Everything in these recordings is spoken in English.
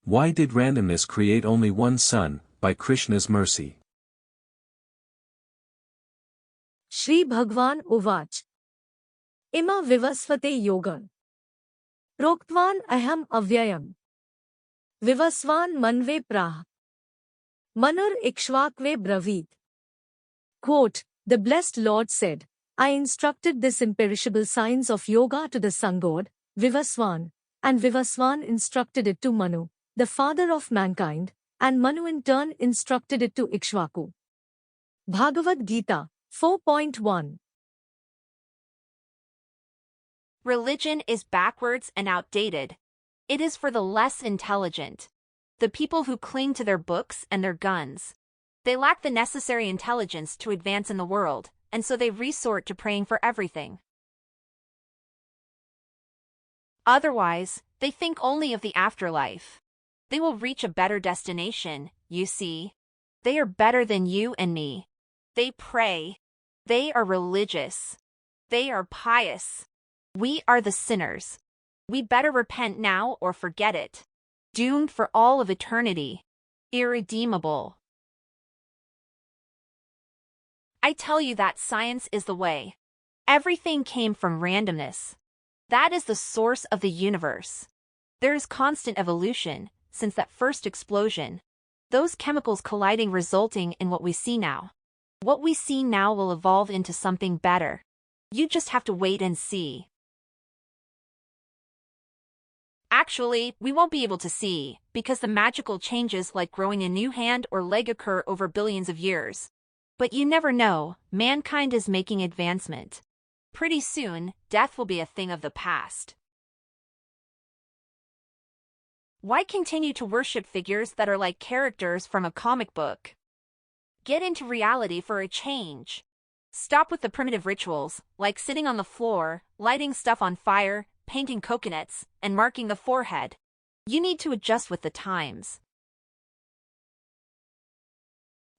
Why did randomness create only one sun, by Krishna's mercy? Shri Bhagwan Uvach. Ima Vivasvate Yoga. Proktvan aham avyayam. Vivasvan manve prah. Manur Ikshvakve bravit. Quote, the blessed Lord said, I instructed this imperishable science of yoga to the sun god, Vivasvan, and Vivasvan instructed it to Manu, the father of mankind, and Manu in turn instructed it to Ikshvaku. Bhagavad-gita, 4.1. Religion is backwards and outdated. It is for the less intelligent. The people who cling to their books and their guns. They lack the necessary intelligence to advance in the world, and so they resort to praying for everything. Otherwise, they think only of the afterlife. They will reach a better destination, you see. They are better than you and me. They pray. They are religious. They are pious. We are the sinners. We better repent now or forget it. Doomed for all of eternity. Irredeemable. I tell you that science is the way. Everything came from randomness. That is the source of the universe. There is constant evolution, since that first explosion. Those chemicals colliding resulting in what we see now. What we see now will evolve into something better. You just have to wait and see. Actually, we won't be able to see, because the magical changes like growing a new hand or leg occur over billions of years. But you never know, mankind is making advancement. Pretty soon, death will be a thing of the past. Why continue to worship figures that are like characters from a comic book? Get into reality for a change. Stop with the primitive rituals, like sitting on the floor, lighting stuff on fire, painting coconuts, and marking the forehead. You need to adjust with the times.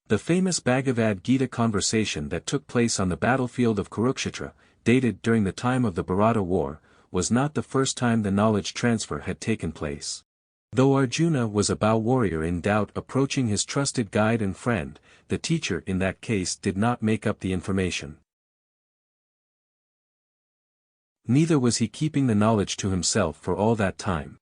The famous Bhagavad-gita conversation that took place on the battlefield of Kurukshetra, dated during the time of the Bharata War, was not the first time the knowledge transfer had taken place. Though Arjuna was a bow warrior in doubt approaching his trusted guide and friend, the teacher in that case did not make up the information. Neither was he keeping the knowledge to himself for all that time.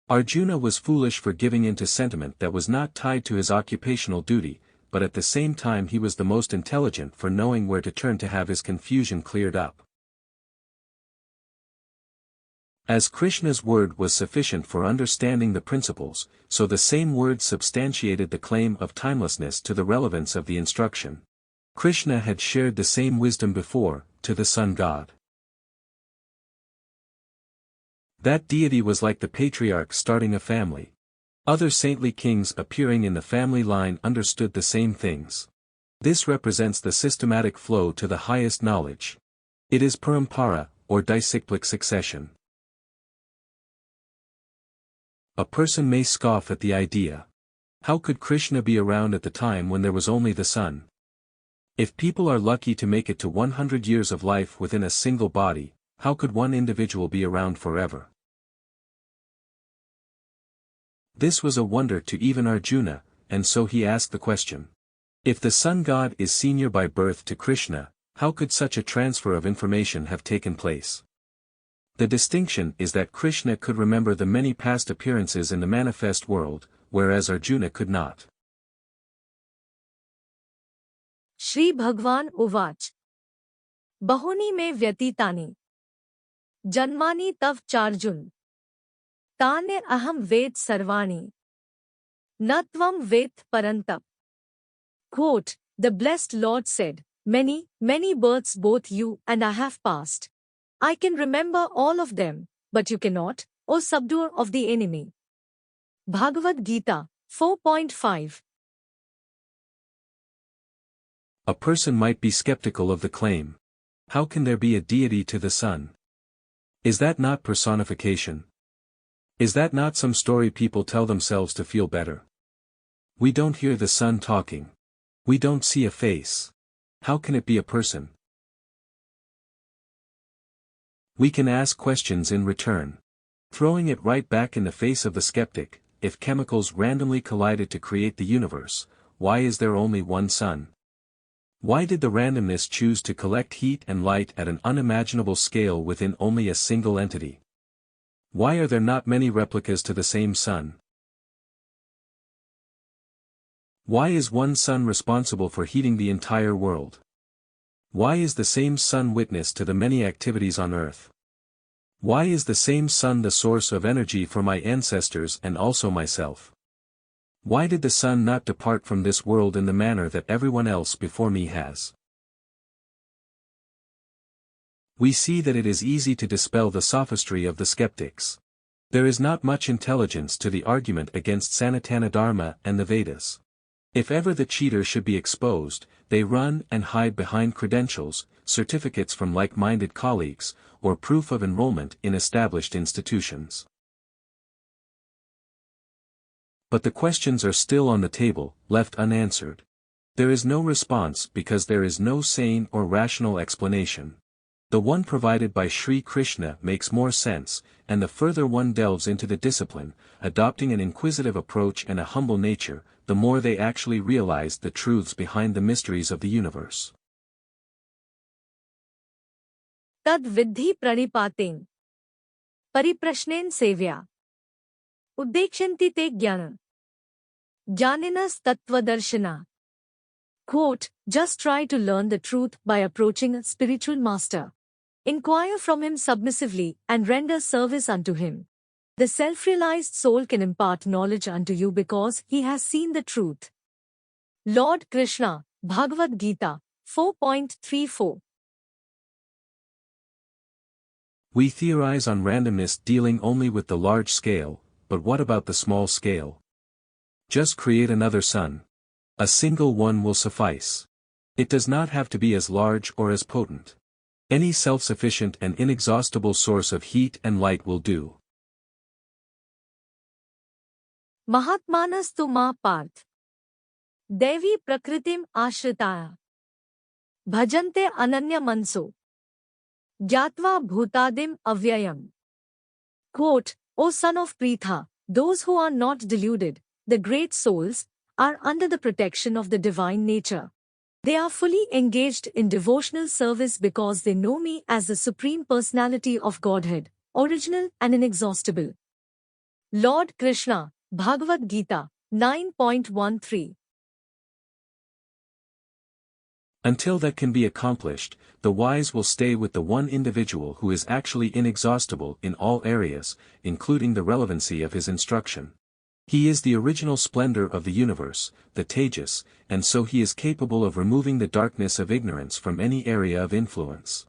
Arjuna was foolish for giving in to sentiment that was not tied to his occupational duty, but at the same time he was the most intelligent for knowing where to turn to have his confusion cleared up. As Krishna's word was sufficient for understanding the principles, so the same word substantiated the claim of timelessness to the relevance of the instruction. Krishna had shared the same wisdom before, to the sun god. That deity was like the patriarch starting a family. Other saintly kings appearing in the family line understood the same things. This represents the systematic flow to the highest knowledge. It is parampara, or discyclic succession. A person may scoff at the idea. How could Krishna be around at the time when there was only the sun? If people are lucky to make it to 100 years of life within a single body, how could one individual be around forever? This was a wonder to even Arjuna, and so he asked the question. If the sun god is senior by birth to Krishna, how could such a transfer of information have taken place? The distinction is that Krishna could remember the many past appearances in the manifest world, whereas Arjuna could not. Shri Bhagwan Uvach. Bahuni me vyatitani. Janmani tav charjun. Tane aham ved sarvani. Natvam ved parantap. Quote, the blessed Lord said, many, many births both you and I have passed. I can remember all of them, but you cannot, O subduer of the enemy. Bhagavad-gita, 4.5. A person might be skeptical of the claim. How can there be a deity to the sun? Is that not personification? Is that not some story people tell themselves to feel better? We don't hear the sun talking. We don't see a face. How can it be a person? We can ask questions in return. Throwing it right back in the face of the skeptic, if chemicals randomly collided to create the universe, why is there only one sun? Why did the randomness choose to collect heat and light at an unimaginable scale within only a single entity? Why are there not many replicas to the same sun? Why is one sun responsible for heating the entire world? Why is the same sun witness to the many activities on earth? Why is the same sun the source of energy for my ancestors and also myself? Why did the sun not depart from this world in the manner that everyone else before me has? We see that it is easy to dispel the sophistry of the skeptics. There is not much intelligence to the argument against Sanatana Dharma and the Vedas. If ever the cheater should be exposed, they run and hide behind credentials, certificates from like-minded colleagues, or proof of enrollment in established institutions. But the questions are still on the table, left unanswered. There is no response because there is no sane or rational explanation. The one provided by Sri Krishna makes more sense, and the further one delves into the discipline, adopting an inquisitive approach and a humble nature, the more they actually realize the truths behind the mysteries of the universe. Tad vidhi pranipaten pariprashnen sevya uddekshanti te jnana janinas tattvadarshana. Quote, just try to learn the truth by approaching a spiritual master. Inquire from him submissively and render service unto him. The self-realized soul can impart knowledge unto you because he has seen the truth. Lord Krishna, Bhagavad-gita, 4.34. We theorize on randomness dealing only with the large scale, but what about the small scale? Just create another sun. A single one will suffice. It does not have to be as large or as potent. Any self-sufficient and inexhaustible source of heat and light will do. Mahatmanastu ma parth Devi prakritim ashritaya bhajante ananya manso Jatva bhutadim avyayam. Quote, O son of Pritha, those who are not deluded, the great souls, are under the protection of the divine nature. They are fully engaged in devotional service because they know me as the Supreme Personality of Godhead, original and inexhaustible. Lord Krishna, Bhagavad-gita, 9.13. Until that can be accomplished, the wise will stay with the one individual who is actually inexhaustible in all areas, including the relevancy of his instruction. He is the original splendor of the universe, the Tejas, and so he is capable of removing the darkness of ignorance from any area of influence.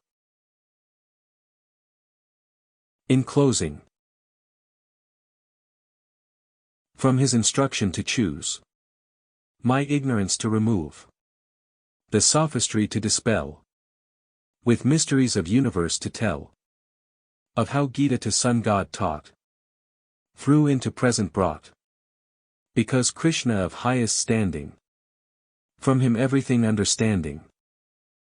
In closing, from his instruction to choose, my ignorance to remove, the sophistry to dispel, with mysteries of universe to tell, of how Gita to sun God taught, through into present brought. Because Krishna of highest standing, from him everything understanding.